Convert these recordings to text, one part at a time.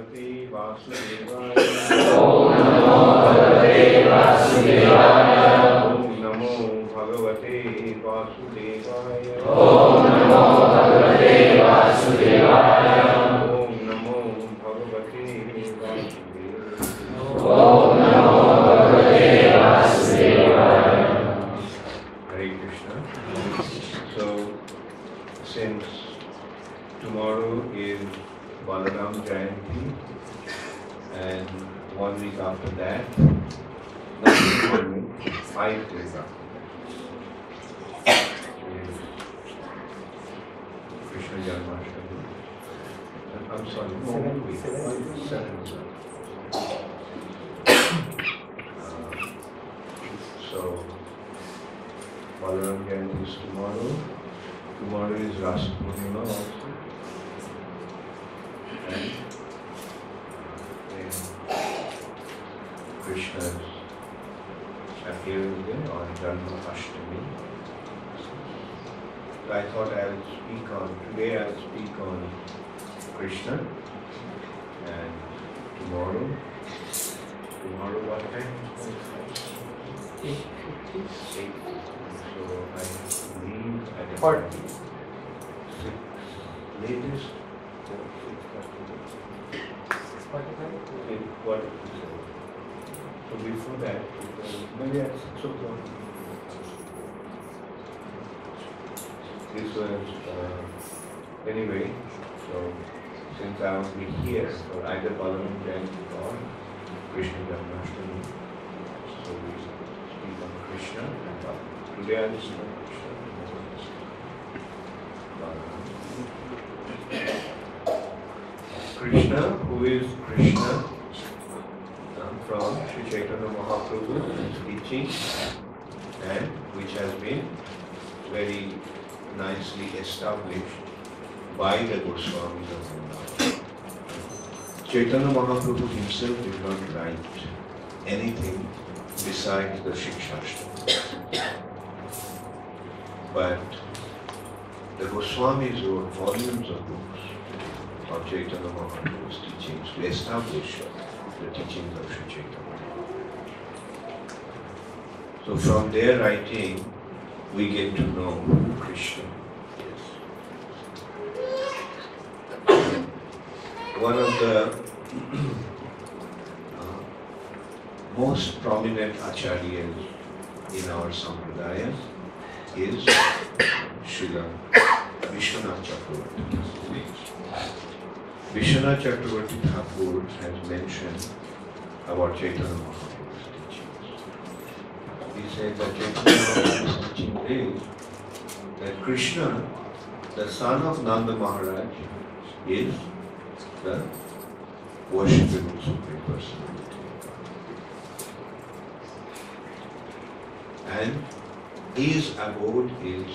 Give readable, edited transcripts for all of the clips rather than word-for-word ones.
Bhagavate Vasudevaya. Om Namo Bhagavate Vasudevaya. Om Namo Bhagavate Vasudevaya. Om Namo Bhagavate Vasudevaya. Om Namo Bhagavate Vasudevaya. Om Namo Bhagavate Vasudevaya. Hare Krishna. So, since tomorrow is Balaram Jayanti and 1 week after that, not 1 week, 5 days after that, is Krishna Janmastami. I'm sorry, 7 weeks. 7 weeks. So, Balaram Jayanti is tomorrow. Tomorrow is Rasa Purnima also. And then Krishna's appearance day on Janmastami. So I thought today I'll speak on Krishna, and tomorrow what time? 8. So I leave at 40. 6 latest. What? So before that, maybe at 6 o'clock. This was anyway. So since I will be here for either Balaram Jayanti or Krishna Janmastami, so we speak on Krishna and Balaram. Today I will speak on Krishna and Balaram. Krishna, who is Krishna, from Sri Chaitanya Mahaprabhu's teaching, and which has been very nicely established by the Goswamis of Vrindavan. Chaitanya Mahaprabhu himself did not write anything besides the Shikshashtra. But the Goswamis wrote volumes of books of Chaitanya Mahaprabhu's teachings to establish the teachings of Sri Chaitanya. So from their writing, we get to know who Krishna is. One of the most prominent acharyas in our sampradaya is Srila Vishwanath Chakravarti. Vishwanath Chakravarti Thakur has mentioned about Chaitanya Mahaprabhu's teachings. He said that Chaitanya Mahaprabhu's teaching is that Krishna, the son of Nanda Maharaj, is the worshipable Supreme Personality. And his abode is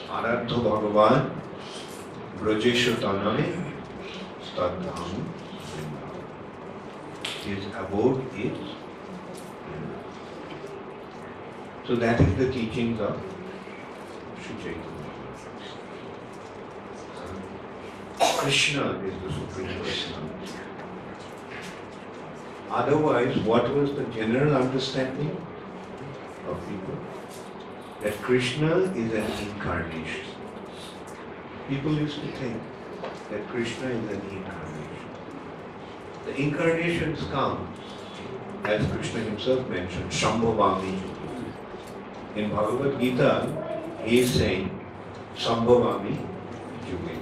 Aradha Bhagavan Brajesha Tanai Stadham. His abode is. So that is the teachings of Sri Chaitanya. Krishna is the Supreme Personality. Otherwise, what was the general understanding of people? That Krishna is an incarnation. People used to think that Krishna is an incarnation. The incarnations come, as Krishna himself mentioned, Shambhavami. In Bhagavad Gita, he is saying, Shambhavami Yuge.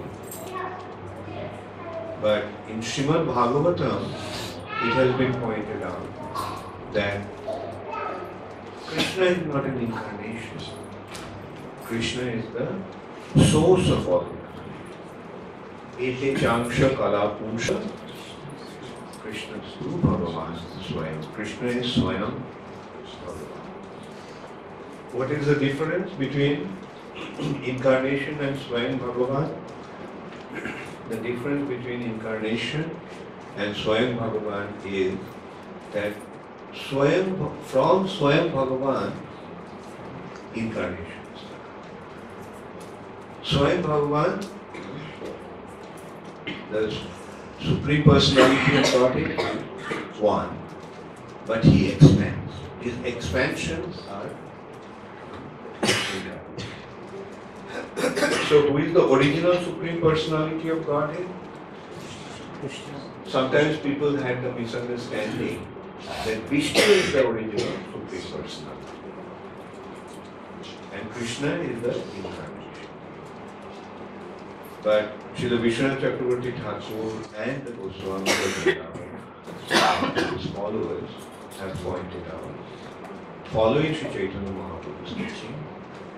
But in Srimad Bhagavatam, it has been pointed out that Krishna is not an incarnation. Krishna is the source of all incarnation. Ete Changsha Kala Punsha. Krishna is Guru Bhagavan Swayam. Krishna is Swayam Bhagavan. What is the difference between incarnation and Swayam Bhagavan? The difference between incarnation and Swayam Bhagavan is that from Swayam Bhagavan, incarnation. Swayam Bhagavan The Supreme Personality of Godhead is one, but He expands. His expansions are bigger. So who is the original Supreme Personality of Godhead? Sometimes people had the misunderstanding that Vishnu is the original Supreme Personality and Krishna is the incarnation. But Srila Vishwanath Chakravarti Thakur and the Goswami his followers have pointed out, following Sri Chaitanya Mahaprabhu's teaching,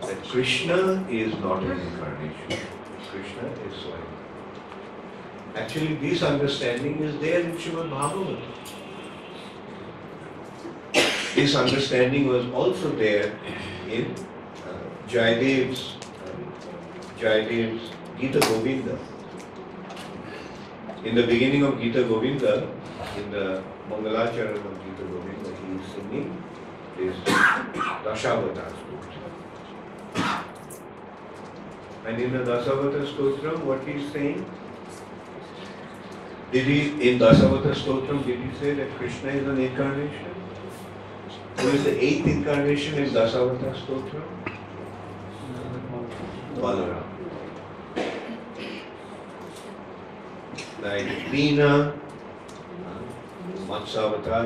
that Krishna is not an incarnation. Krishna is Swami. Actually, this understanding is there in Srimad Bhagavatam. This understanding was also there in Jayadev's Gita Govinda. In the beginning of Gita Govinda, in the Mangalacharan of Gita Govinda, he is singing this Dasavatar Stotra. And in the Dasavatar Stotra, what he is saying? In Dasavatar Stotram, did he say that Krishna is an incarnation? Who is the eighth incarnation in Dasavatar Stotram? Balaram. Like Veena, Matsavatar,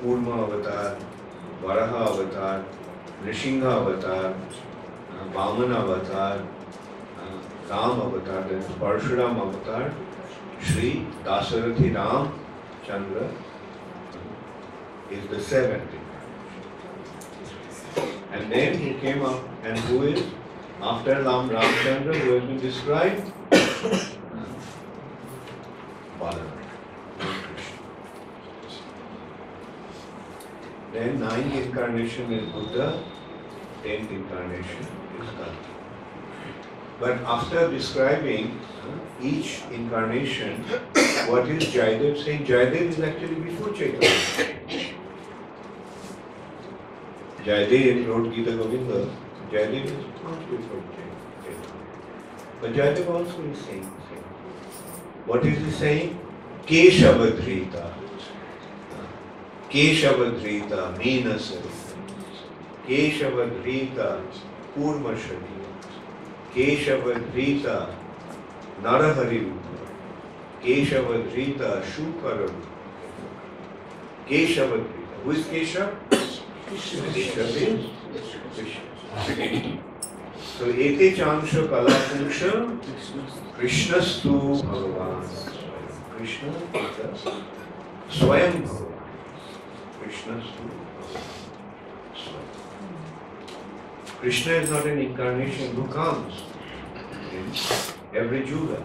Kurma Avatar, Varaha Avatar, Nrishingha Avatar, Vamana Avatar, Ram Avatar, then Parshuram Avatar, Shri Dasarathi Ram Chandra is the seventh incarnation. And then he came up, and who is after Ramchandra, who has been described? Balaram. Then ninth incarnation is Buddha, 10th incarnation is Kalki. But after describing each incarnation, what is Jayadev saying? Jayadev is actually before Chaitanya. Jayadev wrote Gita Govinda. Jayadev is not before Chaitanya. But Jayadev also is saying the same. What is he saying? Keshavadhrita. Keshavadhrita, Meenasarita. Keshavadhrita, Kurmashari. Keshavadhrita, Narahari. Keshavadhrita, Shukara. Keshavadhrita. Who is Keshav? Keshav is Krishna. So, Ete Chansha Kalapunsha, Krishnastu Bhagavan. Krishna is the Swayam Bhagavan. Krishnastu Swayam. Krishna is not an incarnation who comes in every Juga.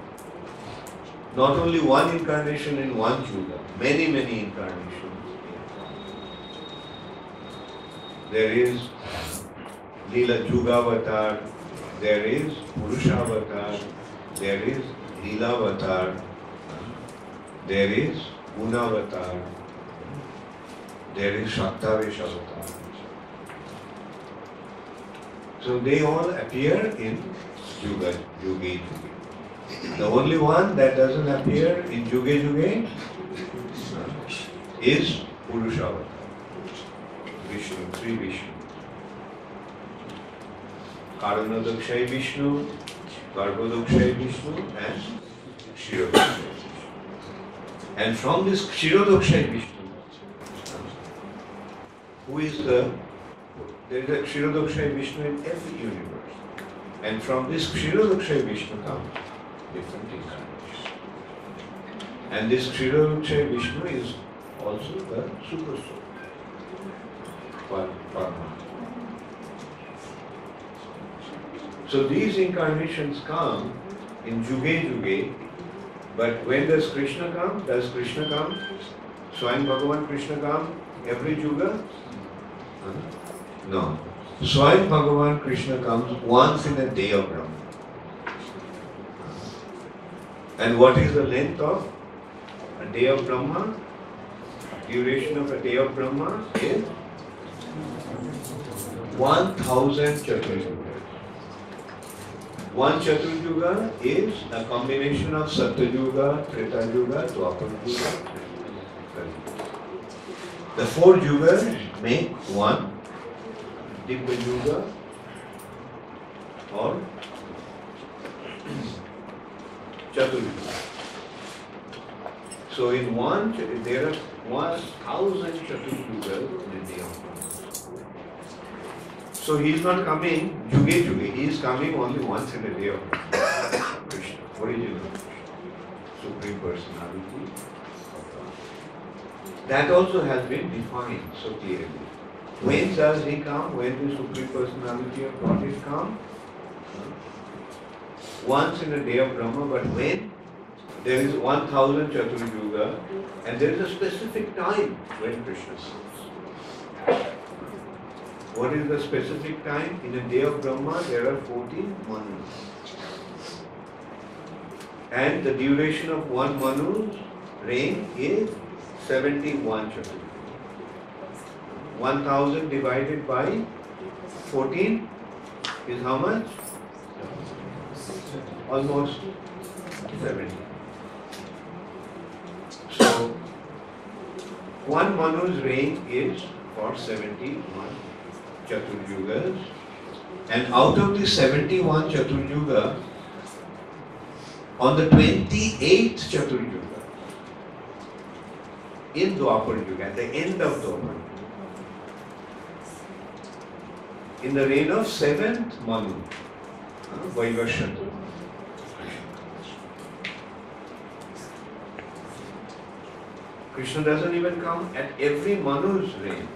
Not only one incarnation in one Juga, many, many incarnations. There is Leela Jugavatar, there is Purushavatar, there is Leelavatar, there is Gunavatar, there is Shaktaveshavatar. So they all appear in Yuge Yuge. The only one that doesn't appear in Yuge Yuge is Purushavatar, Vishnu, Sri Vishnu. Karanadakshay Vishnu, Garbhodakshay Vishnu and Kshirodakshay Vishnu. And from this Kshirodakshay Vishnu, who is there is a Kshirodakshay Vishnu in every universe. And from this Kshirodakshay Vishnu comes different incarnations. And this Kshirodakshay Vishnu is also the Super Soul, Paramahansa. So these incarnations come in Juge Juge, but when does Krishna come? Does Krishna come? Swayam Bhagavan Krishna come every Juga? No. Swayam Bhagavan Krishna comes once in a day of Brahma. And what is the length of a day of Brahma? Duration of a day of Brahma is 1000 Chaturjugas. One Chaturjuga is a combination of Satyuga, Treta Yuga, Dwapar Yuga, Kali Yuga. The four yugas make one Divya Yuga or Chaturjuga. So in one, there are 1,000 Chaturjugas in a day of Brahma. So he is not coming Yuge Yuge, he is coming only once in a day of Krishna, original Supreme Personality of God. That also has been defined so clearly. When does he come? When the Supreme Personality of God is come? Once in a day of Brahma, but when there is 1,000 Chaturjuga and there is a specific time when Krishna comes. What is the specific time? In a day of Brahma, there are 14 manus. And the duration of one manu's reign is 71 Chaturjuga. 1,000 divided by 14 is how much? Almost 70. So, one manu's reign is for 71 Chaturjugas, and out of the 71 Chaturjuga, on the 28th Chaturjuga, in Dwapar Yuga, at the end of Dwapar, in the reign of 7th Manu, Vaivashana, Krishna doesn't even come at every Manu's reign.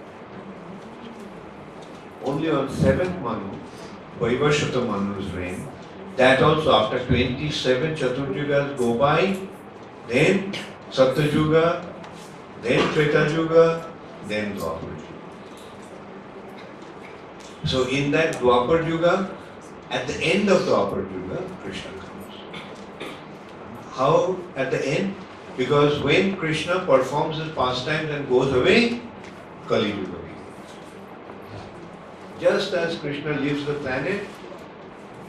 Only on 7th Manu, Vaivashata Manu's reign, that also after 27 Chaturjugas go by, then Satyuga, then Treta Yuga, then Dwapar Yuga. So in that Dwapar Yuga, at the end of Dwapar Yuga, Krishna comes. How at the end? Because when Krishna performs his pastimes and goes away, Kali Yuga begins. Just as Krishna leaves the planet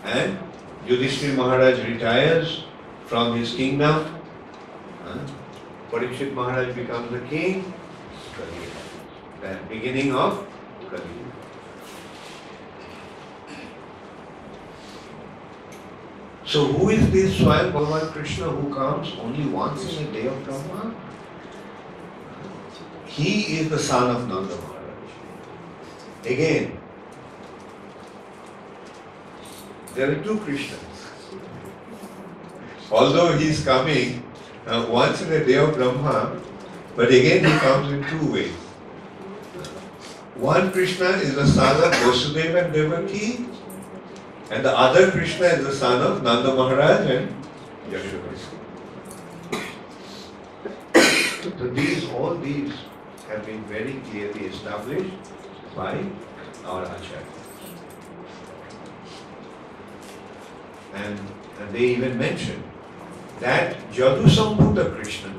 and Yudhishthira Maharaj retires from his kingdom, Parikshit Maharaj becomes the king, Kali Yuga. The beginning of Kali Yuga. So who is this Swayam Bhagavan Krishna who comes only once in a day of Brahma? He is the son of Nanda Maharaj. Again, there are two Krishnas. Although he is coming once in a day of Brahma, but again he comes in two ways. One Krishna is the son of Vasudeva and Devaki, and the other Krishna is the son of Nanda Maharaj and Yashoda. So all these have been very clearly established by our Acharyas. And they even mention that Jadu Sambhuta Krishna,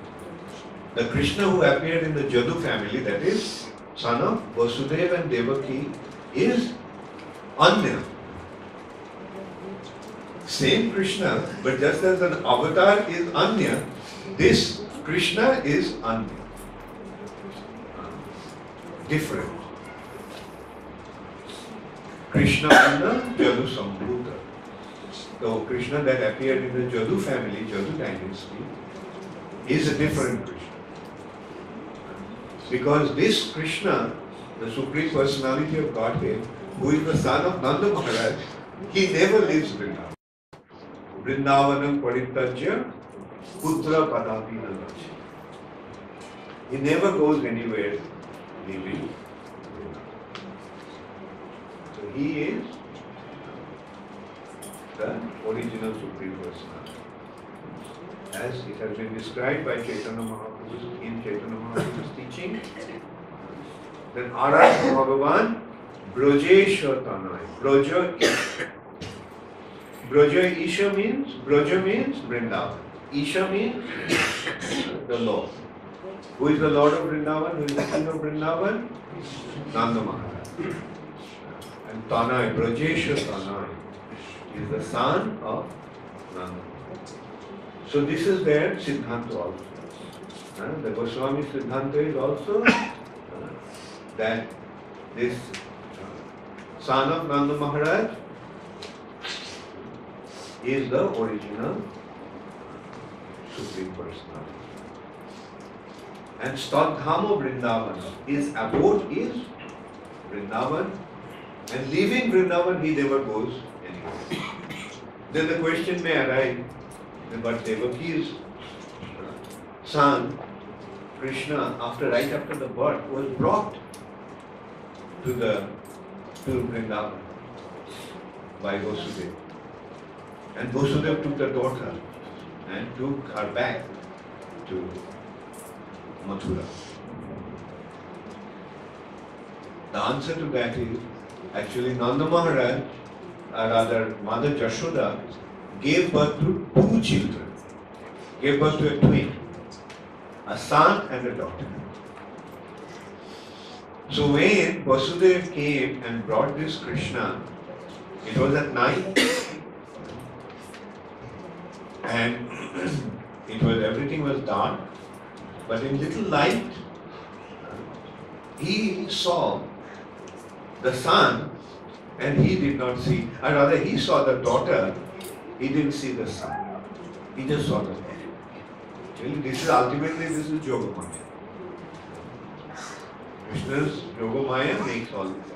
the Krishna who appeared in the Jadu family, that is son of Vasudeva and Devaki, is Anya. Same Krishna, but just as an avatar is Anya, this Krishna is Anya. Different. Krishna Anya, Jadu Sambhuta. So Krishna that appeared in the Jadu family, Jadu dynasty, is a different Krishna. Because this Krishna, the Supreme Personality of Godhead, who is the son of Nanda Maharaj, he never leaves Vrindavan. Vrindavanam Paritajya Putra Padapi Nalachi. He never goes anywhere leaving Vrindavan. So he is the original Supreme Personality. As it has been described by Chaitanya Mahaprabhu in Chaitanya Mahaprabhu's teaching, then Aradha Bhagavan Brajeshwar Tanai. Braja Isha means Vrindavan. Isha means the Lord. Who is the Lord of Vrindavan? Who is the King of Vrindavan? Nanda Maharaj. And Tanai, Brajeshwar Tanai. is the son of Nanda. So this is their Siddhanta also. The Goswami Siddhanta is also that this son of Nanda Maharaj is the original Supreme Personality. And Stadhama Vrindavan, his abode is Vrindavan, and leaving Vrindavan he never goes anywhere. Then the question may arise, but Devaki's son, Krishna, right after the birth, was brought to Vrindavan by Vasudeva. And Vasudeva took the daughter and took her back to Mathura. The answer to that is, actually Nanda Maharaj, or rather Mother Jashoda, gave birth to two children. Gave birth to a twin, a son and a daughter. So when Vasudeva came and brought this Krishna, it was at night, and everything was dark, but in little light, he saw the son, and he did not see, or rather he saw the daughter, he didn't see the son. He just saw the daughter. Really, ultimately this is Yogamaya. Krishna's Yogamaya makes all this.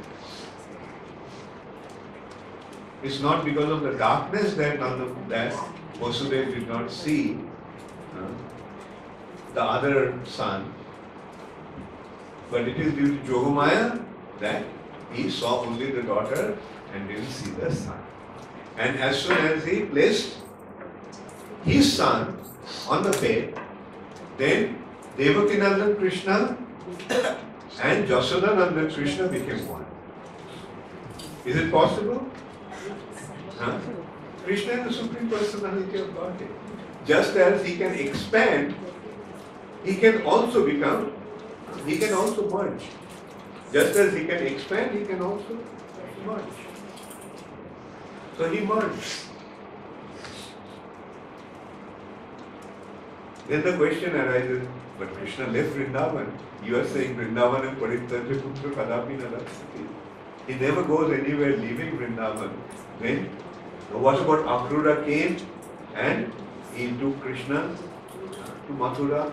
It's not because of the darkness that Vasudeva did not see the other son, but it is due to Yogamaya that he saw only the daughter and didn't see the son. And as soon as he placed his son on the bed, then Devakinandan Krishna and Jasodanandan Krishna became one. Is it possible? Huh? Krishna is the Supreme Personality of Godhead. Just as he can expand, he can also merge. Just as he can expand, he can also merge. So he merged. Then the question arises, but Krishna left Vrindavan. You are saying Vrindavan and Paritraja Putra Kadapi Narasati. He never goes anywhere leaving Vrindavan. Then what about Akrura came and he took Krishna to Mathura?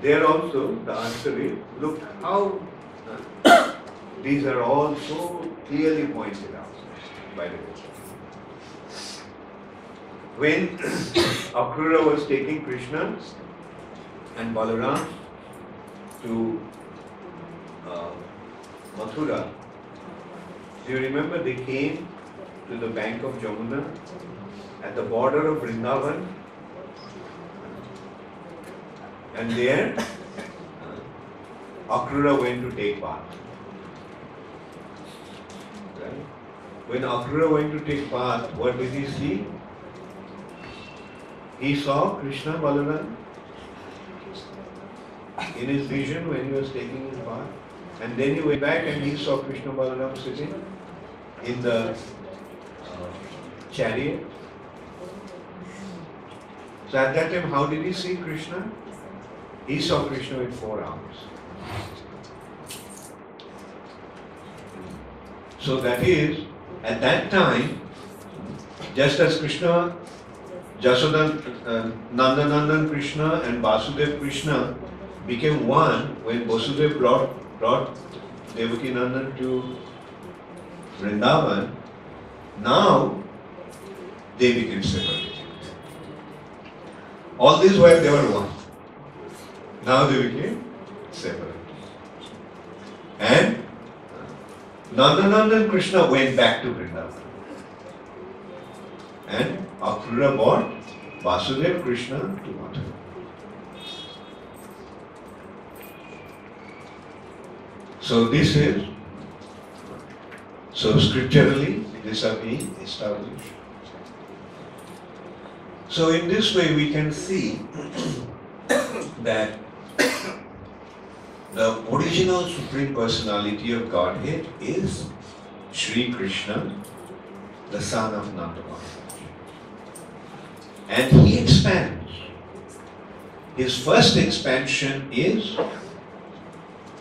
There also the answer is, look how these are all so clearly pointed out by the Goswami. When Akrura was taking Krishna and Balaram to Mathura, do you remember they came to the bank of Jamuna at the border of Vrindavan, and there Akrura went to take bath. Right? When Akrura went to take bath, what did he see? He saw Krishna Balaram in his vision when he was taking his bath, and then he went back and he saw Krishna Balaram sitting in the chariot. So at that time, how did he see Krishna? He saw Krishna with 4 arms. So that is, at that time, just as Krishna, Nandanandan Krishna and Vasudev Krishna became one when Vasudev brought Devakinandan to Vrindavan, now they became separated. All this while they were one. Now they became separate. And Nandanandan Krishna went back to Vrindavan. And Akrura brought Vasudeva Krishna to Mathura. So this is, so scripturally this are being established. So in this way we can see that the original Supreme Personality of Godhead is Shri Krishna, the son of Nanda Maharaj. And he expands. His first expansion is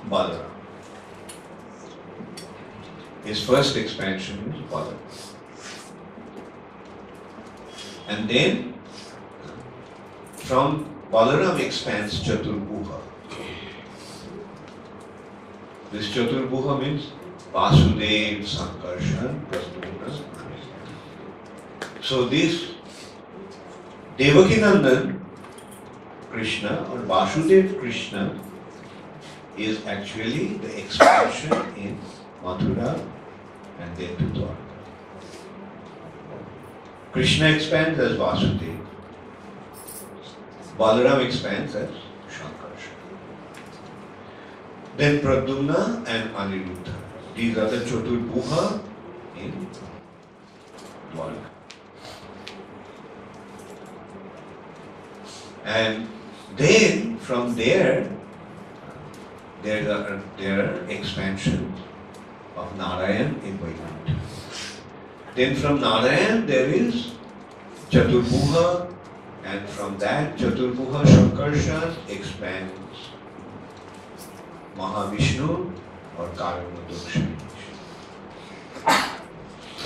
Balaram. His first expansion is Balaram. And then from Balaram expands Chaturbhuha. This Chaturbhuha means Vasudev, Sankarshan, Pradyumna. So this Devakinandan Krishna or Vasudev Krishna is actually the expansion in Mathura and then to Dwarka. Krishna expands as Vasudev. Balaram expands as Sankarshan. Then Pradyumna and Aniruddha. These are the Chaturbhuha in Dwarka. And then from there are expansions of Narayan in Vaikuntha. Then from Narayan there is Chaturbhuha, and from that Chaturbhuha Sankarshan expands Mahavishnu or Karanodakshaya.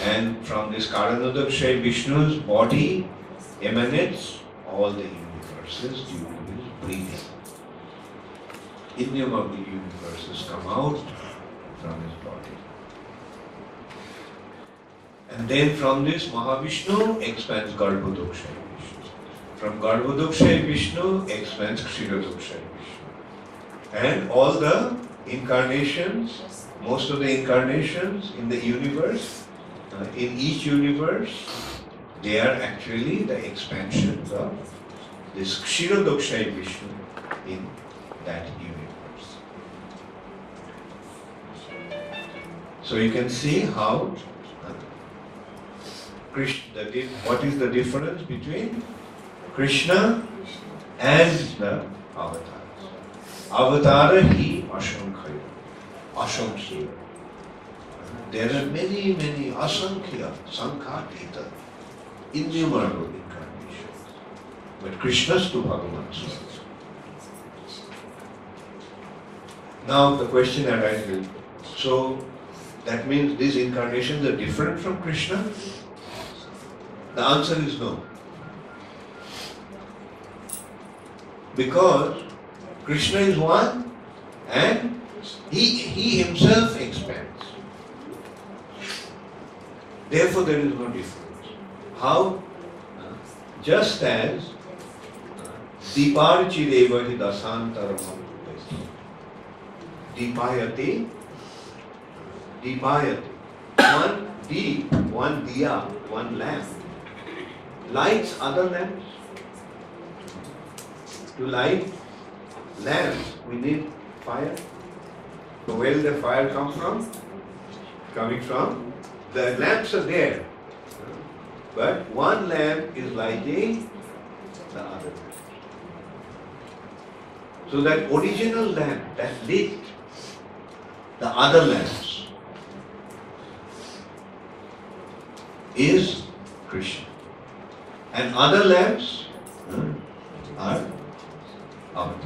And from this Karanodakshaya Vishnu's body emanates all the universes due to his breathing. Innumerable universes come out from his body. And then from this Mahavishnu expands Garbhodakshaya Vishnu. From Garbhodakshaya Vishnu expands Kshirodakshaya Vishnu. And all the incarnations, most of the incarnations in the universe, in each universe, they are actually the expansions of this Kshirodakshaya Vishnu in that universe. So you can see how Krishna, what is the difference between Krishna and the avatars? Avatara hi ashankhya. Ashankhya. There are many, many asankhya, sankhya, innumerable incarnations. But Krishna's to Bhagavan Swami. Now the question arises, so that means these incarnations are different from Krishna? The answer is no. Because Krishna is one and he himself expands. Therefore there is no difference. How? Just as Deeparchireva hi dasantaram Deepayate, one deep, one diya, one lamp, lights other lamps. To light lamps, we need fire. So where does the fire come from? Coming from the lamps are there, but one lamp is lighting the other. So that original lamp that lit the other lamps is Krishna. And other lamps are avatars.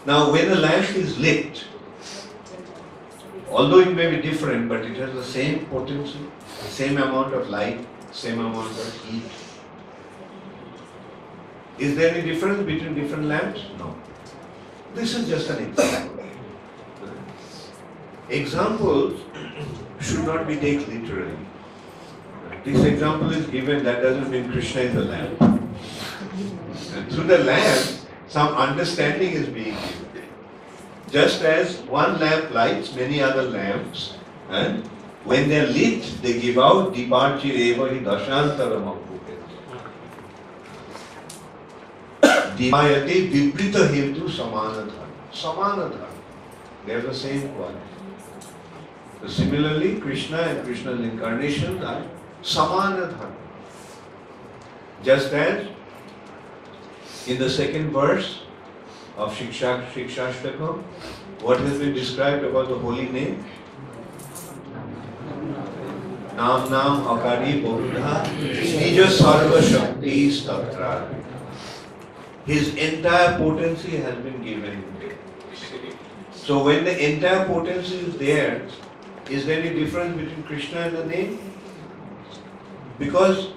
Now when a lamp is lit, although it may be different, but it has the same potency, the same amount of light, same amount of heat. Is there any difference between different lamps? No. This is just an example. Examples should not be taken literally. This example is given, that doesn't mean Krishna is a lamp. And through the lamp, some understanding is being given. Just as one lamp lights many other lamps, and when they are lit, they give out Deeparchireva hi dashantaram Dipayate viprita hetu samana dharma. Samana dharma. They have the same quality. So similarly, Krishna and Krishna's incarnations are samana dharma. Just as in the second verse of Shikshashtakam, what has been described about the holy name? Nam Nam Akari Bodha Nija Sarva Shakti Statra. His entire potency has been given. So when the entire potency is there any difference between Krishna and the name? Because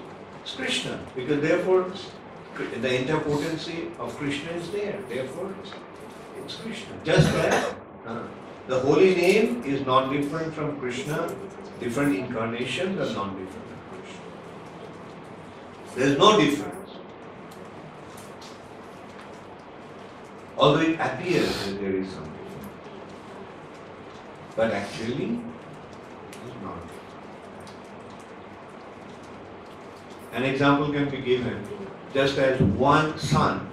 it's Krishna. Because therefore the entire potency of Krishna is there. Therefore it's Krishna. Just like the holy name is not different from Krishna, different incarnations are not different from Krishna. There is no difference. Although it appears that there is some difference. But actually, it is not. An example can be given just as one sun.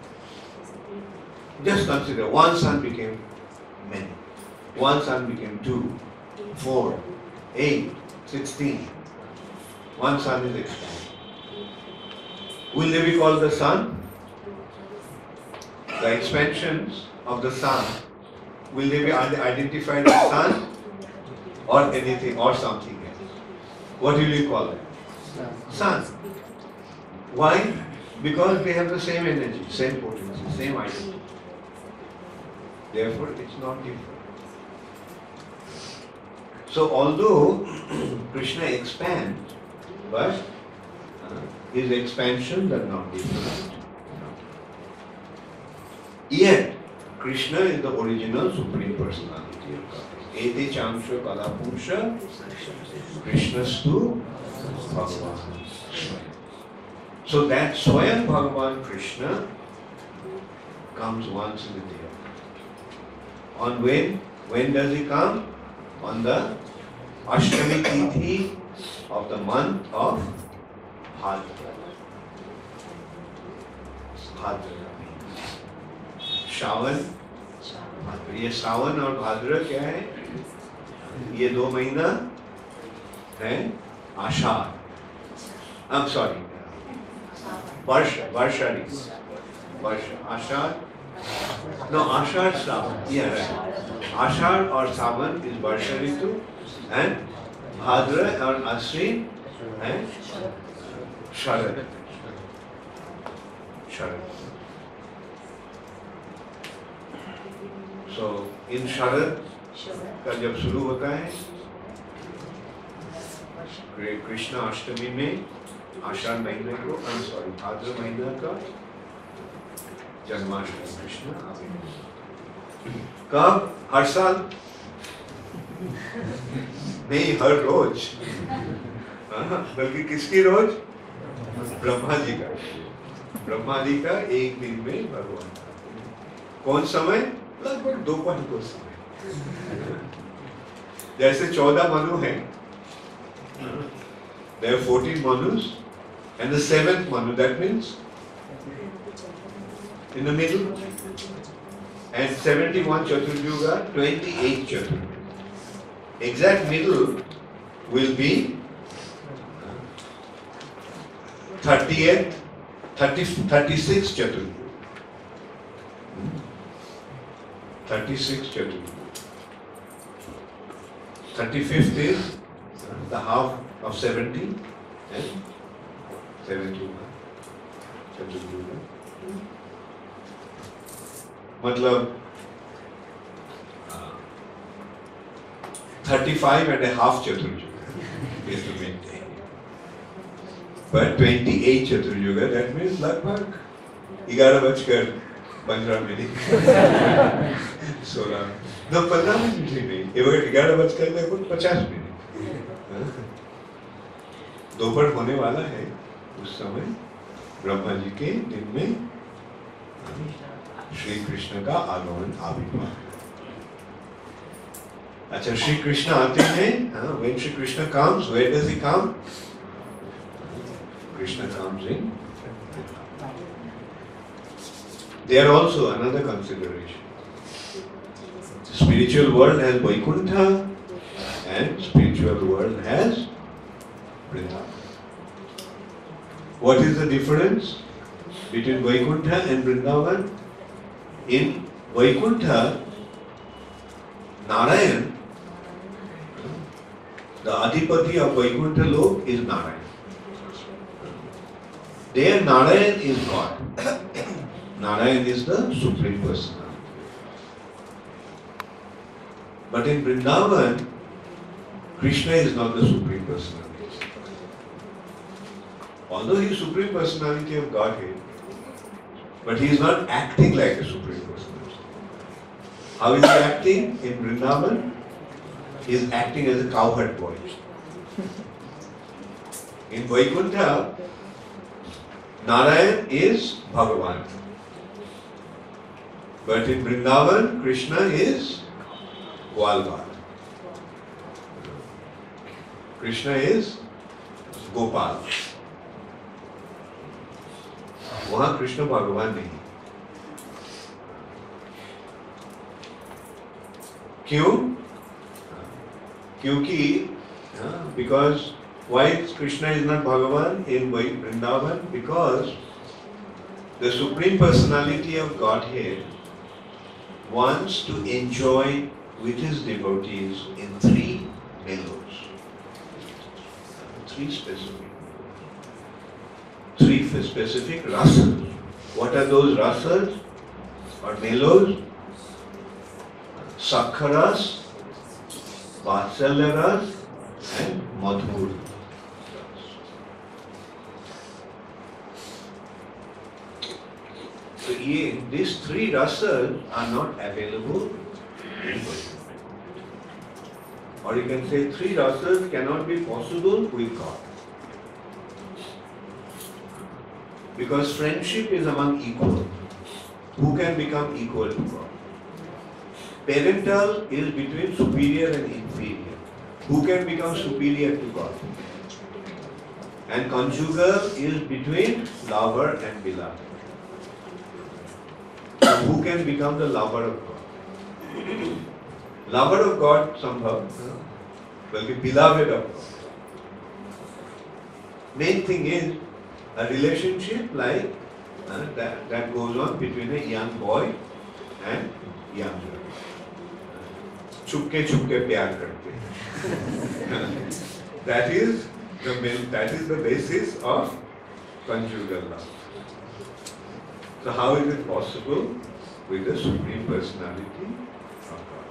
Just consider one sun became many. One sun became 2, 4, 8, 16. One sun is expanded. Will they be called the sun? The expansions of the sun, will they be identified as sun or anything or something else? What will you call it? Sun. Why? Because they have the same energy, same potency, same identity. Therefore, it's not different. So, although Krishna expands, but his expansions are not different. Yet, Krishna is the original Supreme Personality of God. Ete Chamsha Kalapunsha Krishnastu Bhagavan. So that Swayam Bhagavan Krishna comes once in a day. On when? When does he come? On the Ashtami Tithi of the month of Bhadra. Shravan भाद्र, ये श्रावण और भाद्र क्या है? ये 2 महीना है आषाढ़, I'm sorry, Varsha Ritu, Ashadh, no, Ashadh Shravan, yeah right, आषाढ़ और Shravan is Varsha Ritu and भाद्र और आश्विन है शरद. So, in शरद का जब शुरू होता है कृष्ण अष्टमी में आषाढ़ महीने को, भाद्र महीना का जन्माष्टमी कृष्ण कब? हर साल नहीं, हर रोज, बल्कि किसकी रोज? ब्रह्मा जी का एक दिन में भगवान. कौन समय? लगभग दोपहर को समय. जैसे 14 मनु हैं, there are 14 manus, and the 7th manu, that means in the middle, and 71 Chaturjuga, 28 Chaturjuga. Exact middle will be 36 Chaturjuga. 36 Chaturjuga. 35th is the half of 70 and 71 Chaturjuga. मतलब 35 and a half Chaturjuga is the midday. But 28 Chaturjuga, that means लगभग 11:15 16 no 15 minute ही नहीं, 11:50 दोपहर होने वाला है. उस समय ब्रह्मा जी के दिन में श्री कृष्ण का आगमन आविर्भाव. अच्छा, श्री कृष्ण आते हैं. when Shri Krishna comes, where does he come? Krishna comes in. There also another consideration. Spiritual world has Vaikuntha and spiritual world has Vrindavan. What is the difference between Vaikuntha and Vrindavan? In Vaikuntha, Narayan the Adipati of Vaikuntha Lok is Narayan. There Narayan is God. Narayan is the Supreme Personality. But in Vrindavan, Krishna is not the Supreme Personality. Although he is Supreme Personality of Godhead, but he is not acting like a Supreme Personality. How is he acting in Vrindavan? He is acting as a cowherd boy. In Vaikuntha, Narayan is Bhagavan. But in Vrindavan, Krishna is Gwalbad. Krishna is Gopal. वहाँ कृष्ण भगवान नहीं. क्यों? क्योंकि because why Krishna is not Bhagavan in Vrindavan? Because the Supreme Personality of Godhead wants to enjoy with his devotees in three mellows. Three specific rasas. What are those rasas or mellows? Sakharas, Vatsalyaras and Madhur. So these three rasas are not available in Vaikuntha. Or you can say three rasas cannot be possible with God. Because friendship is among equals. Who can become equal to God? Parental is between superior and inferior. Who can become superior to God? And conjugal is between lover and beloved. So who can become the lover of God? Lover of God, somehow, well, the beloved of God. Main thing is a relationship like that goes on between a young boy and young girl. Chupke chupke pyar karte. That is the basis of conjugal love. So how is it possible with the Supreme Personality of God?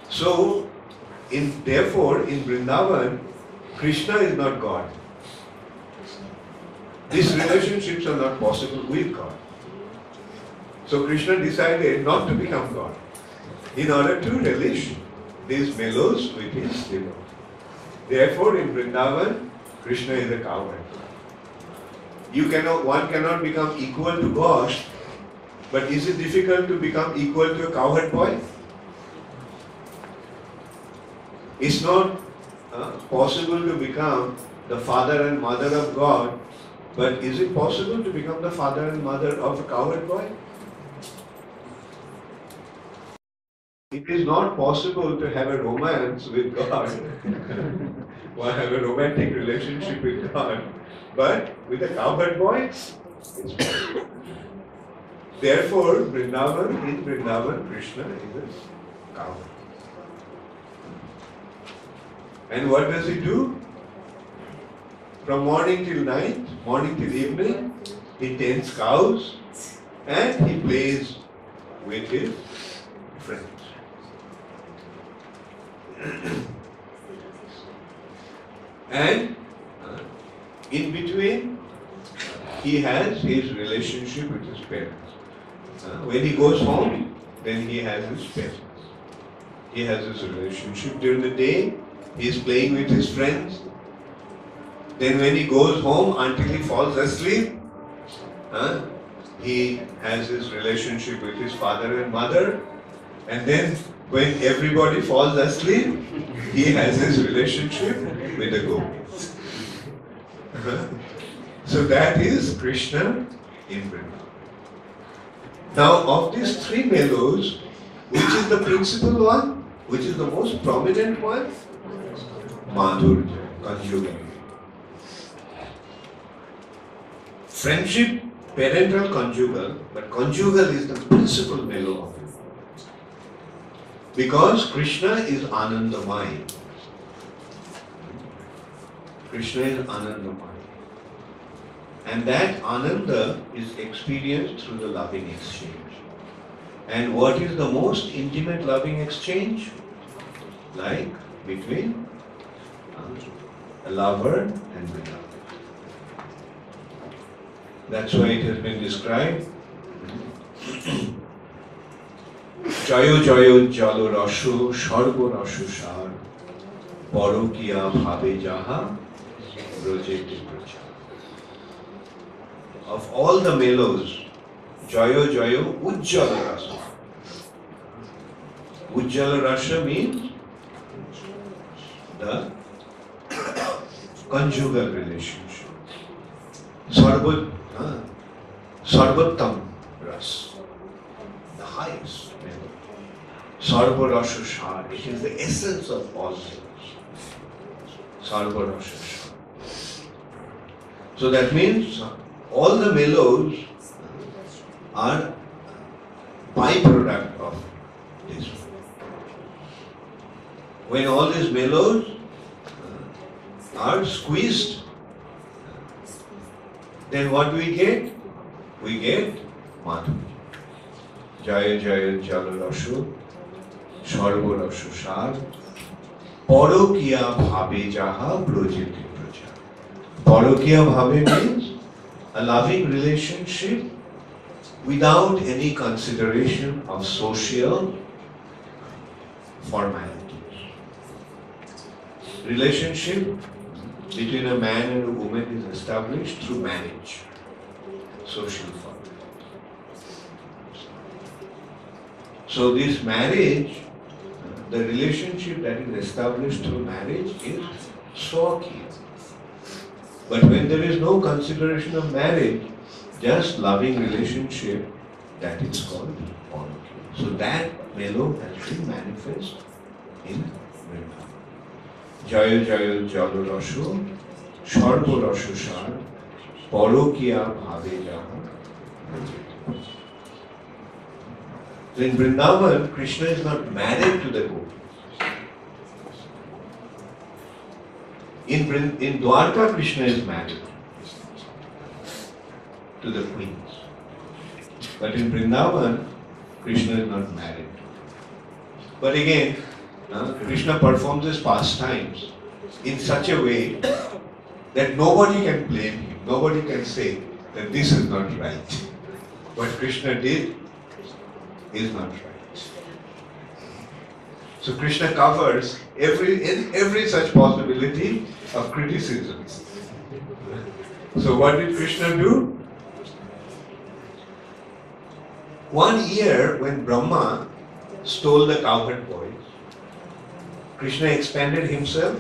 So, therefore, in Vrindavan, Krishna is not God. These relationships are not possible with God. So Krishna decided not to become God in order to relish these mellows with his devotee. Therefore, in Vrindavan, Krishna is a cowherd. One cannot become equal to God, but is it difficult to become equal to a cowherd boy? It's not possible to become the father and mother of God, but is it possible to become the father and mother of a cowherd boy? It is not possible to have a romance with God or have a romantic relationship with God, but with a cowherd boy, it's possible. Therefore, in Vrindavan, Krishna is a cowherd. And what does he do? From morning till night, morning till evening, he tends cows and he plays with his friends. And in between, he has his relationship with his parents. When he goes home, then he has his parents. He has his relationship during the day. He is playing with his friends. Then when he goes home until he falls asleep, he has his relationship with his father and mother. And then when everybody falls asleep, he has his relationship with the gopis. So that is Krishna in Vrindavan. Now of these three mellows, which is the principal one? Which is the most prominent one? Madhurya, conjugal. Friendship, parental, conjugal, but conjugal is the principal mellow of it. Because Krishna is Anandamaya. Krishna is Anandamaya. And that Ananda is experienced through the loving exchange. And what is the most intimate loving exchange? Like between a lover and beloved. That's why it has been described. Jayo jayo jalo rasho shargo rasho shar porokiya bhabe jaha brojete pracha. Of all the mellows, jayo jayo ujjala rasa. Ujjala rasa means the conjugal relationship. Sarvattam ras, the highest mellow. Sarva rasa shar, it is the essence of all mellows. Sarva rasa shar. So that means all the mellows are byproduct of this. When all these mellows are squeezed, then what do we get? We get Madhurya. Jaya Jaya Jala Rasho, Sharva Rasho Shar, Parokiya Bhabe Jaha Brojete Praja. Parokiya Bhabe means a loving relationship without any consideration of social formalities. Relationship between a man and a woman is established through marriage, social formalities. So this marriage, the relationship that is established through marriage is Swaki. But when there is no consideration of marriage, just loving relationship, that is called Parokiya. So that mellow has been manifest in Vrindavan. Jaya Jaya Jalo Rasho, Shargo Rasho Shar, Parokiya Bhave Jaha. So in Vrindavan, Krishna is not married to the gopis. In Dwarka, Krishna is married to the queens. But in Vrindavan, Krishna is not married. But again, Krishna performs his pastimes in such a way that nobody can blame him. Nobody can say that this is not right. What Krishna did is not right. So Krishna covers every such possibility of criticisms. So what did Krishna do? One year when Brahma stole the cowherd boys, Krishna expanded himself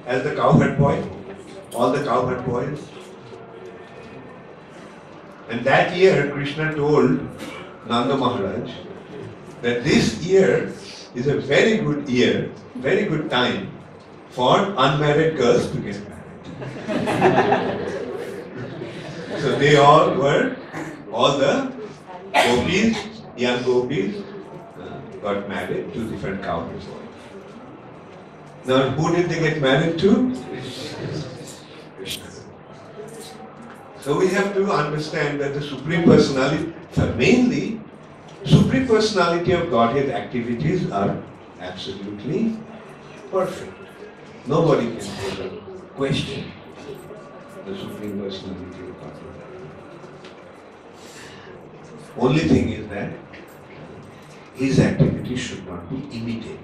as the cowherd boy, all the cowherd boys. And that year Krishna told Nanda Maharaj that this year is a very good year, very good time for unmarried girls to get married. So they all the gopis, young gopis, got married to different cowherd boys. Now, who did they get married to? Krishna. So we have to understand that the Supreme Personality, mainly, Supreme Personality of Godhead activities are absolutely perfect. Nobody can ever question the Supreme Personality of Godhead. Only thing is that his activities should not be imitated.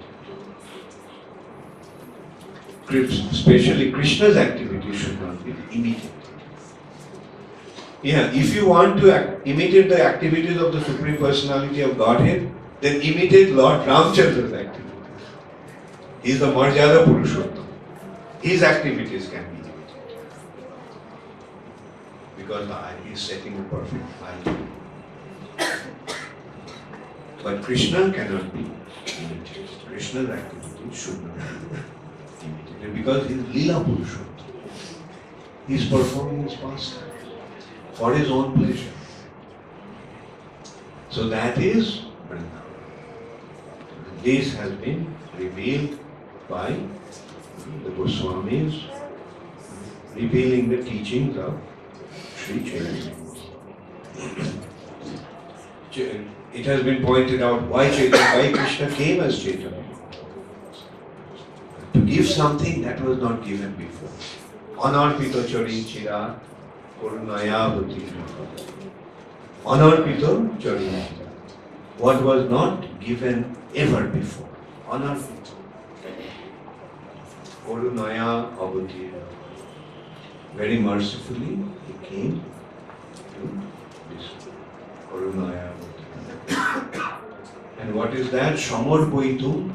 Especially Krishna's activities should not be imitated. Yeah, if you want to imitate the activities of the Supreme Personality of Godhead, then imitate Lord Ramchandra's activities. He is the Marjada Purushottam. His activities can be imitated. Because he is setting a perfect ideal. But Krishna cannot be imitated. Krishna's activities should not be imitated because he is Leela Purushottam. He is performing his pastime for his own pleasure. So that is Vrindavan. This has been revealed by the Goswamis, revealing the teachings of Sri Chaitanya. It has been pointed out why Krishna came as Chaitanya. To give something that was not given before. Anarpito chari chira korunaya bhuti. Anarpito chari chira. What was not given ever before. Anarpito. Korunaya abhuti. Very mercifully he came to this Korunaya abhuti. And what is that? Shamor Boitum.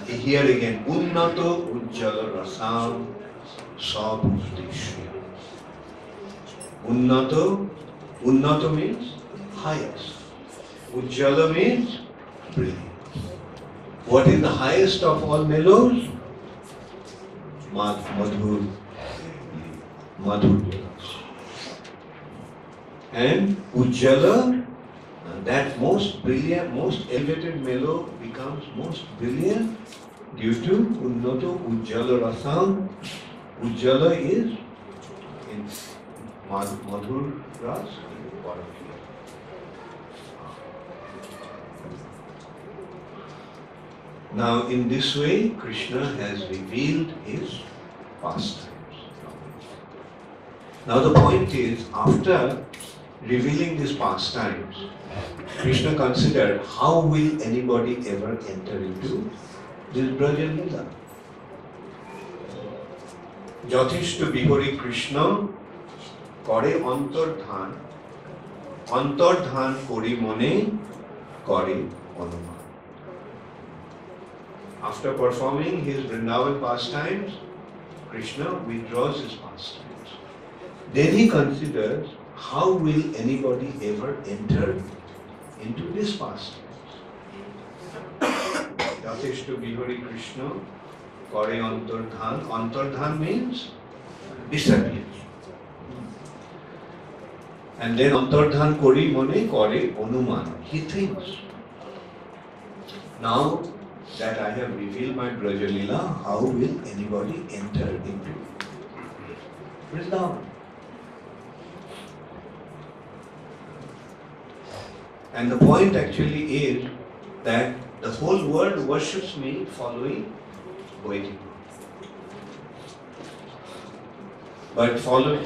Here again, Unnato Ujjala Rasam Sabhuddishya. Unnato means highest. Ujjala means brilliant. What is the highest of all mellows? Madhur. And Ujjala, that most brilliant, most elevated mellow becomes most brilliant due to Unnato Ujjala Rasam. Ujjala is in Madhur Ras. Now in this way Krishna has revealed his pastimes. Now the point is, after revealing these pastimes, Krishna considered how will anybody ever enter into this Braja Leela. Yatishta Bihari Krishna kore antardhan, antardhan kori mone kore anuman. After performing his Vrindavan pastimes, Krishna withdraws his pastimes. Then he considers how will anybody ever enter into this pastimes. Yatishta Bihari Krishna kore antardhan. Antardhan means disappears. And then antardhan kori mone kore anuman. He thinks, now that I have revealed my Braja Leela, how will anybody enter into Vrindavan? And the point actually is that the whole world worships me following Vaidhi. But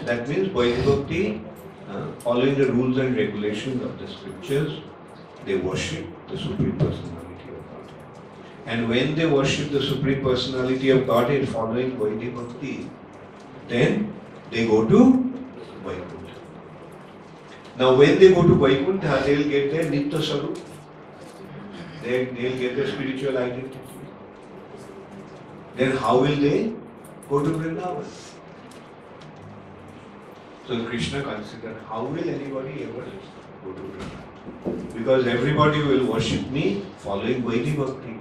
that means Vaidhi Bhakti, following the rules and regulations of the scriptures, they worship the Supreme Personality of Godhead. And when they worship the Supreme Personality of Godhead following Vaidhi Bhakti, then they go to Vaikuntha. Now when they go to Vaikuntha, they will get their Nitya Sarup. They will get their spiritual identity. Then how will they go to Vrindavan? So Krishna considered, how will anybody ever go to Vrindavan? Because everybody will worship me following Vaidhi Bhakti.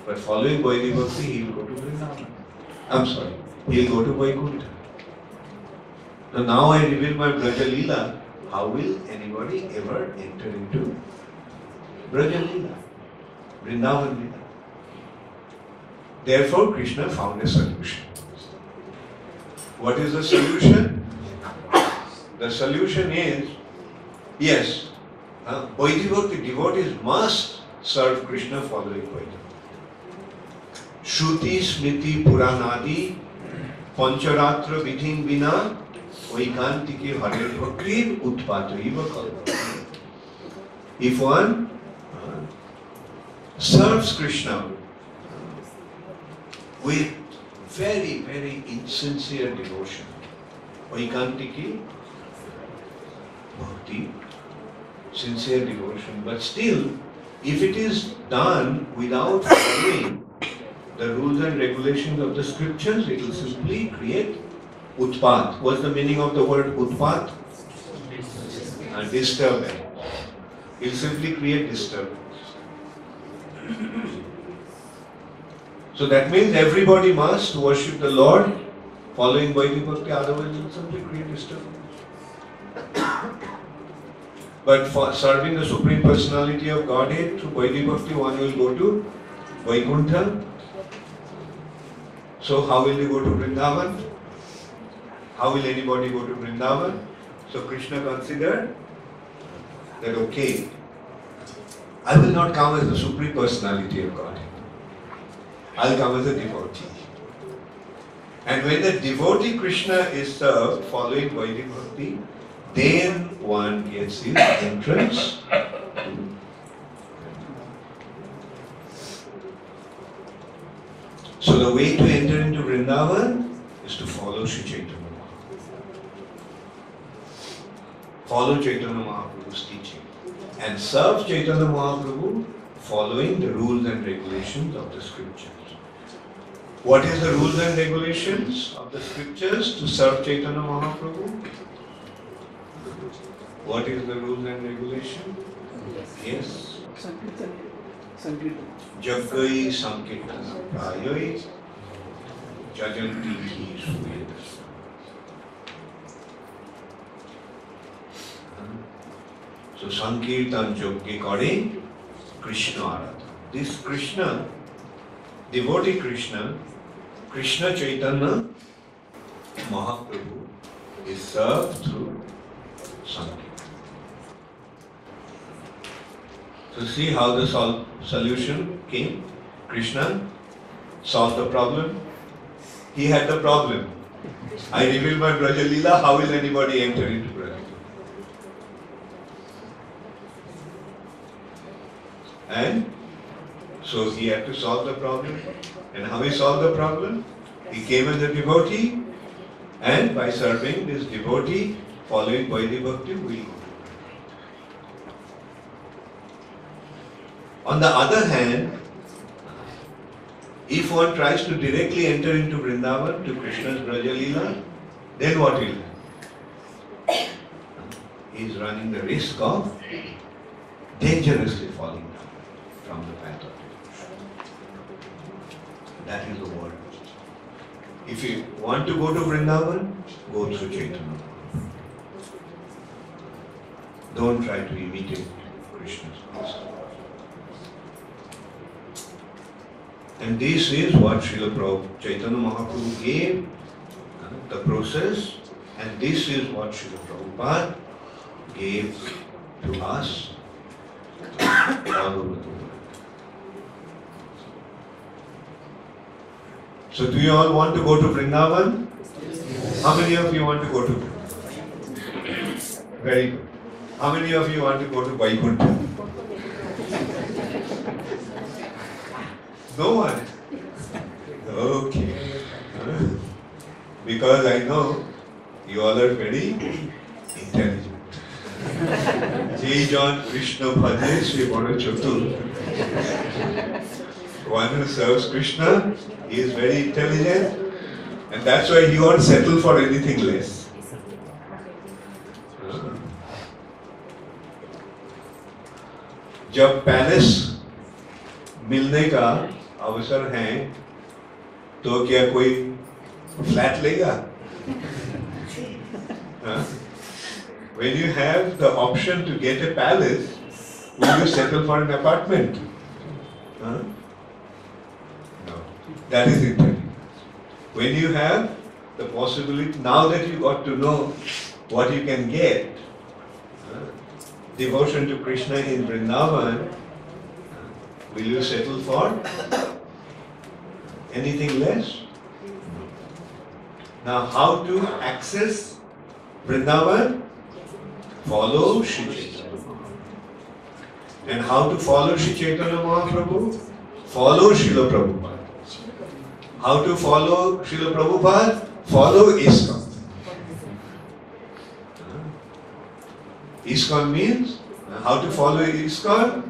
But following Vaidhi Bhakti, he will go to Vrindavan. He will go to Vaikuntha. So now I reveal my Braja Leela, how will anybody ever enter into Braja Leela, Vrindavan Leela? Therefore, Krishna found a solution. What is the solution? The solution is, yes, Vaidhi Bhakti devotees must serve Krishna following Vaidhi. Shruti Smriti Puranadi Pancharatra Vidhin Vina Vaikantike Hare Bhaktir Utpataiva Kalpa. If one serves Krishna with very, very insincere devotion, Vaikantike Bhakti, sincere devotion, but still, if it is done without following the rules and regulations of the scriptures, it will simply create utpat. What's the meaning of the word utpat? Disturbance. It will simply create disturbance. So that means everybody must worship the Lord following Vaidhi Bhakti, otherwise it will simply create disturbance. But for serving the Supreme Personality of Godhead through Vaidhi Bhakti, one will go to Vaikuntha. So how will you go to Vrindavan? How will anybody go to Vrindavan? So Krishna considered that okay, I will not come as the supreme personality of Godhead. I'll come as a devotee. And when the devotee Krishna is served following Vaidhi Bhakti, then one gets his entrance. So the way to enter into Vrindavan is to follow Sri Chaitanya Mahaprabhu. Follow Chaitanya Mahaprabhu's teaching and serve Chaitanya Mahaprabhu following the rules and regulations of the scriptures. What is the rules and regulations of the scriptures to serve Chaitanya Mahaprabhu? What is the rules and regulation? Yes. Jagai Sankirtana Prayai Jajanti Hi Suvedas. So Sankirtan Jogge Kare Krishna Aradhana. This Krishna, devotee Krishna, Krishna Chaitanya Mahaprabhu is served through Sankirtan. So see how the solution came. Krishna solved the problem. He had the problem. I reveal my Braja Leela, how will anybody enter into Braja Leela? And so he had to solve the problem. And how he solved the problem? He came as a devotee, and by serving this devotee, following Vaidhi Bhakti, we go. On the other hand, if one tries to directly enter into Vrindavan, to Krishna's Braja Leela, then what will happen? He is running the risk of dangerously falling down from the path of devotion. That is the word. If you want to go to Vrindavan, go through Chaitanya. Don't try to imitate Krishna's master. And this is what Srila Chaitanya Mahaprabhu gave, the process, and this is what Srila Prabhupada gave to us all over the world. So do you all want to go to Vrindavan? How many of you want to go to Vrindavan? Very good. How many of you want to go to Vaikuntha? No one? Okay. Because I know you all are very intelligent. Jai John Krishna Bhaje Sri Bhara Chatur. One who serves Krishna, he is very intelligent, and that's why he won't settle for anything less. जब palace मिलने का अवसर है तो क्या कोई flat लेगा? When you have the option to get a palace, will you settle for an apartment? No. That is intelligence. When you have the possibility, now that you got to know what you can get, devotion to Krishna in Vrindavan, will you settle for anything less? Now, how to access Vrindavan? Follow Sri Chaitanya Mahaprabhu. And how to follow Sri Chaitanya Mahaprabhu? Follow Srila Prabhupada. How to follow Srila Prabhupada? Follow ISKCON. ISKCON means, how to follow ISKCON?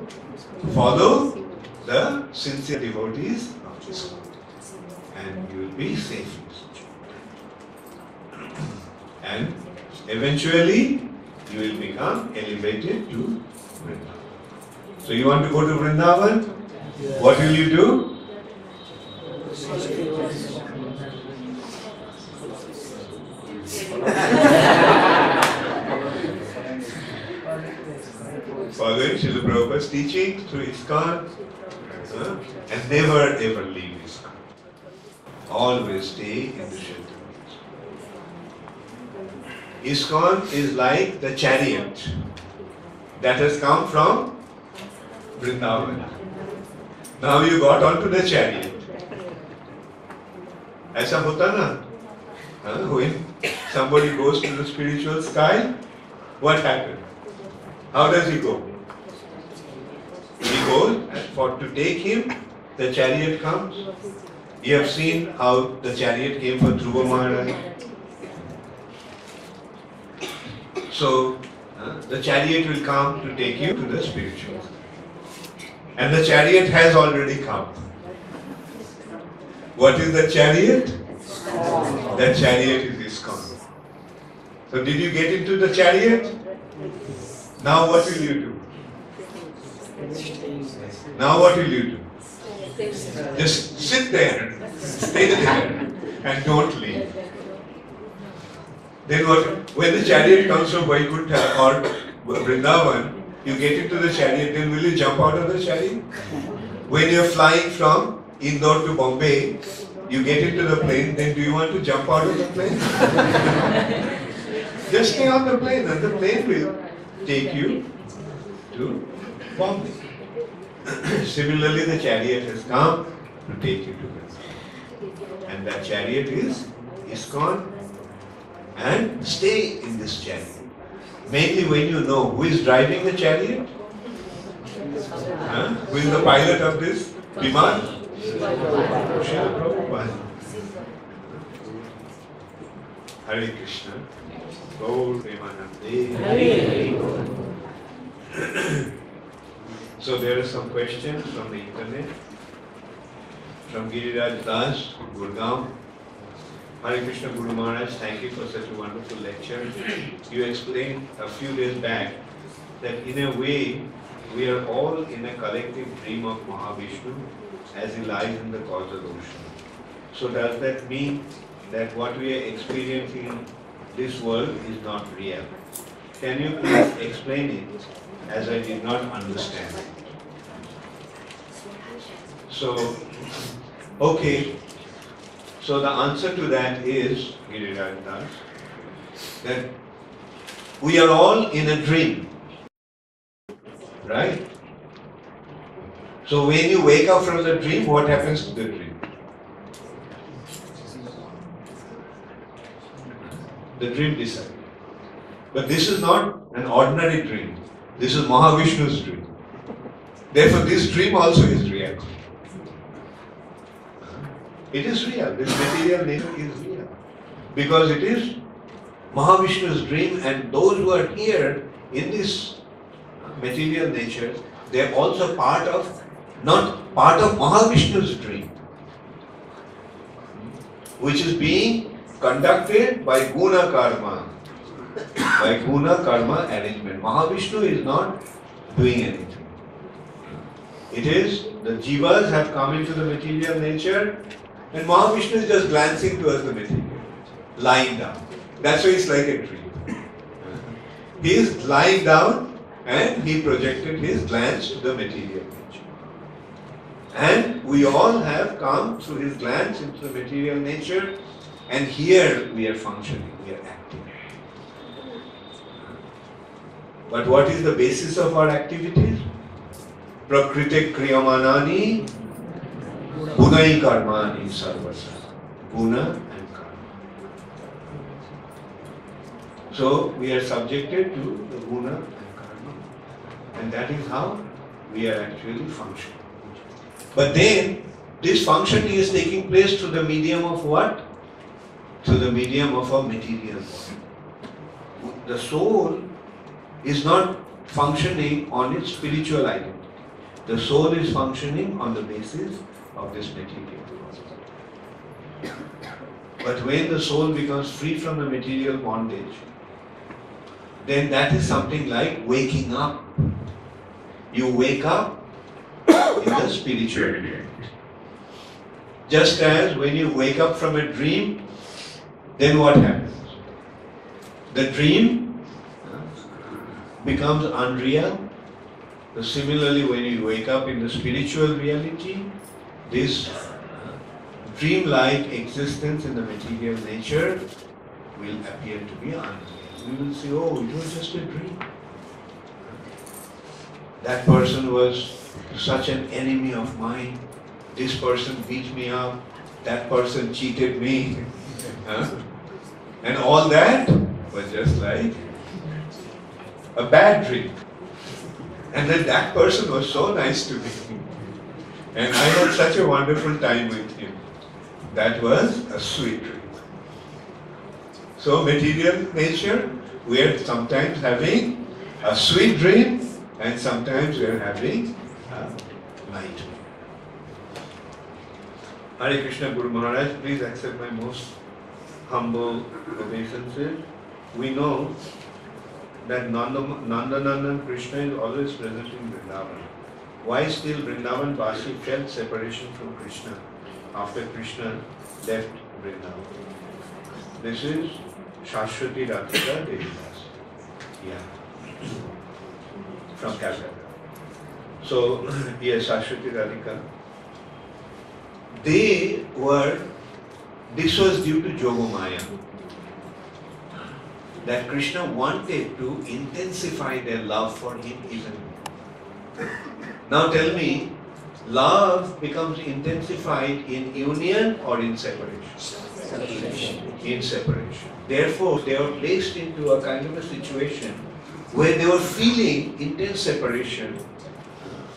Follow the sincere devotees of ISKCON. And you will be safe. And eventually, you will become elevated to Vrindavan. So you want to go to Vrindavan? What will you do? Following Srila Prabhupada's teaching through ISKCON, and never ever leave ISKCON. Always stay in the shelter of ISKCON. ISKCON is like the chariot that has come from Vrindavan. Now you got onto the chariot. ऐसा होता ना? When somebody goes to the spiritual sky, what happens? How does he go? He goes, and to take him, the chariot comes. You have seen how the chariot came for Dhruva Maharaj. So, the chariot will come to take you to the spiritual. And the chariot has already come. What is the chariot? That chariot is ISKCON. So did you get into the chariot? Now what will you do? Now what will you do? Just sit there, stay there, and don't leave. Then what? When the chariot comes from Vaikuntha or Vrindavan, you get into the chariot, then will you jump out of the chariot? When you are flying from Indore to Bombay, you get into the plane, then do you want to jump out of the plane? Just stay on the plane and the plane will take you to Bombay. Similarly, the chariot has come to take you to Vrindavan. And that chariot is ISKCON, and stay in this chariot. Mainly when you know who is driving the chariot, who is the pilot of this Viman? Srila Prabhupada. Hare Krishna. Gaur Premanande. So there are some questions from the internet. From Giriraj Das, Gurgaon. Hare Krishna Guru Maharaj, thank you for such a wonderful lecture. You explained a few days back that in a way we are all in a collective dream of Mahavishnu as he lies in the causal ocean. So does that mean that what we are experiencing in this world is not real? Can you please explain it, as I did not understand it? So, okay. So the answer to that is, Giriraj Das, that we are all in a dream, right? So when you wake up from the dream, what happens to the dream? The dream disappears. But this is not an ordinary dream. This is Mahavishnu's dream. Therefore this dream also is real. It is real. This material nature is real. Because it is Mahavishnu's dream, and those who are here in this material nature, they are also not part of Mahavishnu's dream, which is being conducted by guna karma, arrangement. Mahavishnu is not doing anything. It is the jivas have come into the material nature, and Mahavishnu is just glancing towards the material nature, lying down. That's why it's like a dream. He is lying down and he projected his glance to the material nature. And we all have come through his glance into the material nature, and here we are functioning, we are acting. But what is the basis of our activities? Prakriti kriyamanani gunai karmani sarvasa. Guna and karma. So we are subjected to the guna and karma. And that is how we are actually functioning. But then this functioning is taking place through the medium of what? Through the medium of a material body. The soul is not functioning on its spiritual identity. The soul is functioning on the basis of this material body. But when the soul becomes free from the material bondage, then that is something like waking up. You wake up in the spiritual reality. Just as when you wake up from a dream, then what happens? The dream becomes unreal, So similarly, when you wake up in the spiritual reality, this dream-like existence in the material nature will appear to be unreal. We will say, oh, it was just a dream. That person was such an enemy of mine. This person beat me up. That person cheated me. And all that was just like a bad dream. And then that person was so nice to me. And I had such a wonderful time with him. That was a sweet dream. So material nature, we are sometimes having a sweet dream and sometimes we are having a nightmare. Hare Krishna Guru Maharaj, please accept my most humble obeisances. We know that Nandanandan Krishna is always present in Vrindavan. Why still Vrindavan Vasi felt separation from Krishna after Krishna left Vrindavan? This is Shashwati Radhika Devidas. Yeah. From Calcutta. So, yes, Shashwati Radhika. This was due to Jogomaya. That Krishna wanted to intensify their love for him even more. Now tell me, love becomes intensified in union or in separation? Separation. In separation. Therefore, they were placed into a kind of a situation where they were feeling intense separation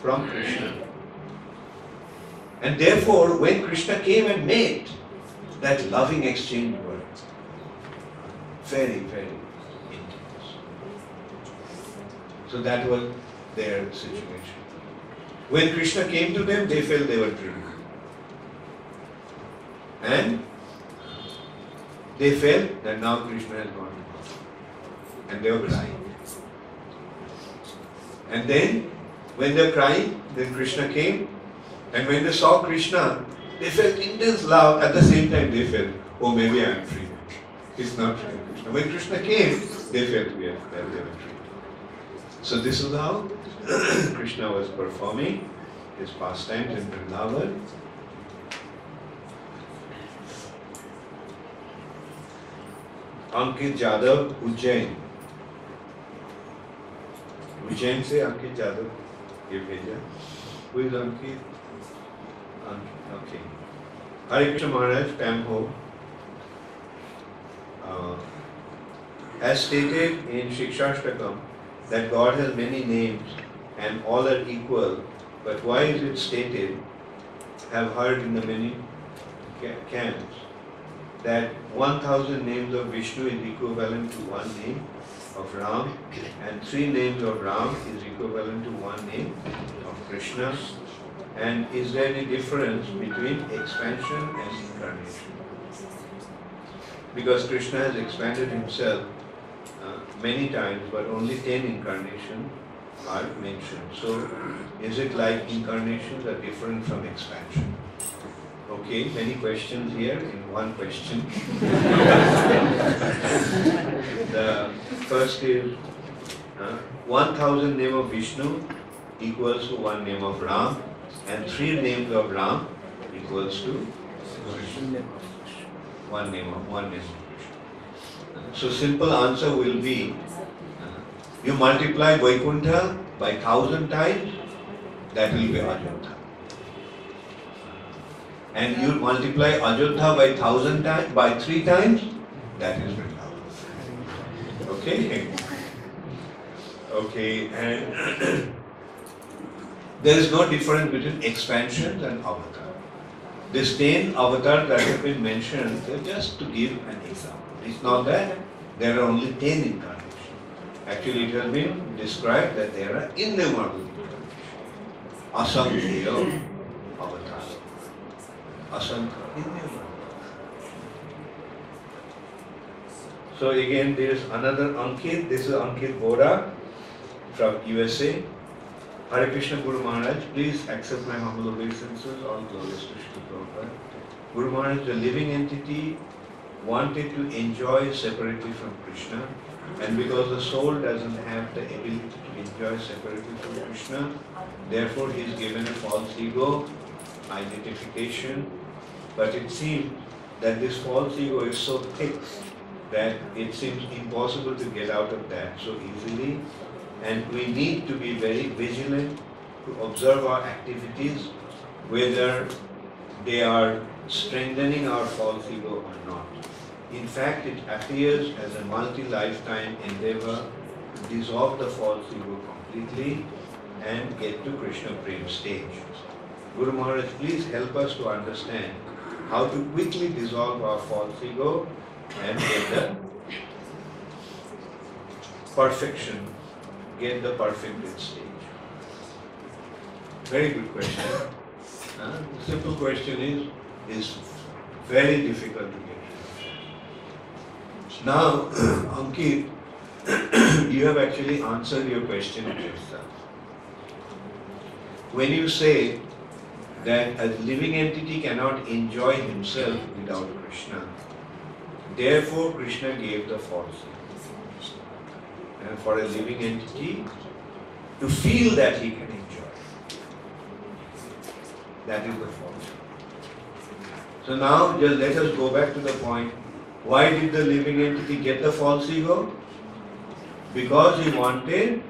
from Krishna. And therefore, when Krishna came and met, that loving exchange was very, very intense. So that was their situation. When Krishna came to them, they felt they were dreaming. And they felt that now Krishna has gone. And they were crying. And then, when they were crying, then Krishna came. And when they saw Krishna, they felt intense love. At the same time, they felt, oh, maybe I am free. It's not really Krishna. When Krishna came, they felt that they were free. So this is how Krishna was performing his pastimes in Vrindavan. Ankit Jadhav, Ujjain. Ujjain se Ankit Jadhav ye bheja. Who is Ankit? Okay. Hare Krishna Maharaj, Tamho, has stated in Shikshashtakam that God has many names and all are equal, but why is it stated, have heard in the many camps, that 1000 names of Vishnu is equivalent to one name of Ram and 3 names of Ram is equivalent to one name of Krishna? And is there any difference between expansion and incarnation? Because Krishna has expanded himself many times, but only 10 incarnations are mentioned. So, is it like incarnations are different from expansion? Okay, many questions here in one question. The first is 1000 name of Vishnu equals to one name of Ram, and 3 names of Ram equals to one name of Krishna. So simple answer will be, you multiply Vaikuntha by 1000 times, that will be Ajodha. And you multiply Ajodha by 1000 times, by 3 times, that is Vrindavan. Okay? Okay, and there is no difference between expansion and avatar. These 10 avatars that have been mentioned, they're just to give an example. It's not that there are only 10 incarnations. Actually, it has been described that there are innumerable incarnations. Asankhya avatars. Asankhya, innumerable. So again, there is another Ankit. This is Ankit Bora from USA. Hare Krishna Guru Maharaj, please accept my humble obeisances, all glories to Srila Prabhupada. Guru Maharaj, the living entity wanted to enjoy separately from Krishna, And because the soul doesn't have the ability to enjoy separately from Krishna, therefore he is given a false ego, identification. But it seems that this false ego is so thick that it seems impossible to get out of that so easily. And we need to be very vigilant to observe our activities, whether they are strengthening our false ego or not. In fact, it appears as a multi-lifetime endeavor to dissolve the false ego completely and get to Krishna Prem stage. Guru Maharaj, please help us to understand how to quickly dissolve our false ego and get the perfection, get the perfected stage. Very good question. The simple question is very difficult to get rid of. Now, Ankit, you have actually answered your question yourself. When you say that a living entity cannot enjoy himself without Krishna, therefore Krishna gave the false ego. And for a living entity to feel that he can enjoy, that is the false ego. So now just let us go back to the point. Why did the living entity get the false ego? Because he wanted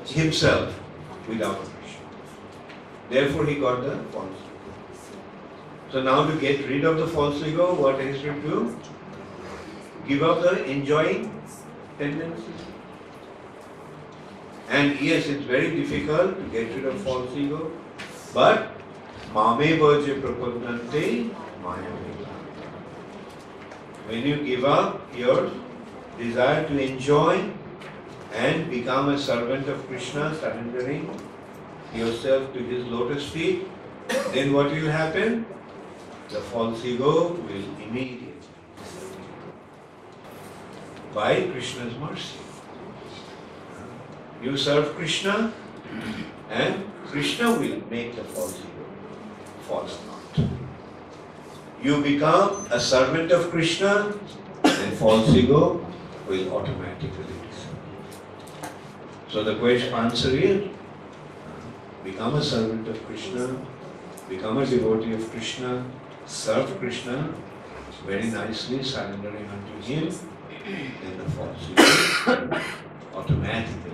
himself without Krishna. Therefore he got the false ego. So now to get rid of the false ego, what he should do? Give up the enjoying tendency. And yes, it's very difficult to get rid of false ego, but mame bhaje prapadante maya. When you give up your desire to enjoy and become a servant of Krishna, surrendering yourself to his lotus feet, then what will happen? The false ego will immediately, by Krishna's mercy. You serve Krishna and Krishna will make the false ego fall apart. You become a servant of Krishna and false ego will automatically disappear. So the question answer is, become a servant of Krishna, become a devotee of Krishna, serve Krishna very nicely, surrendering unto him, then the false ego automatically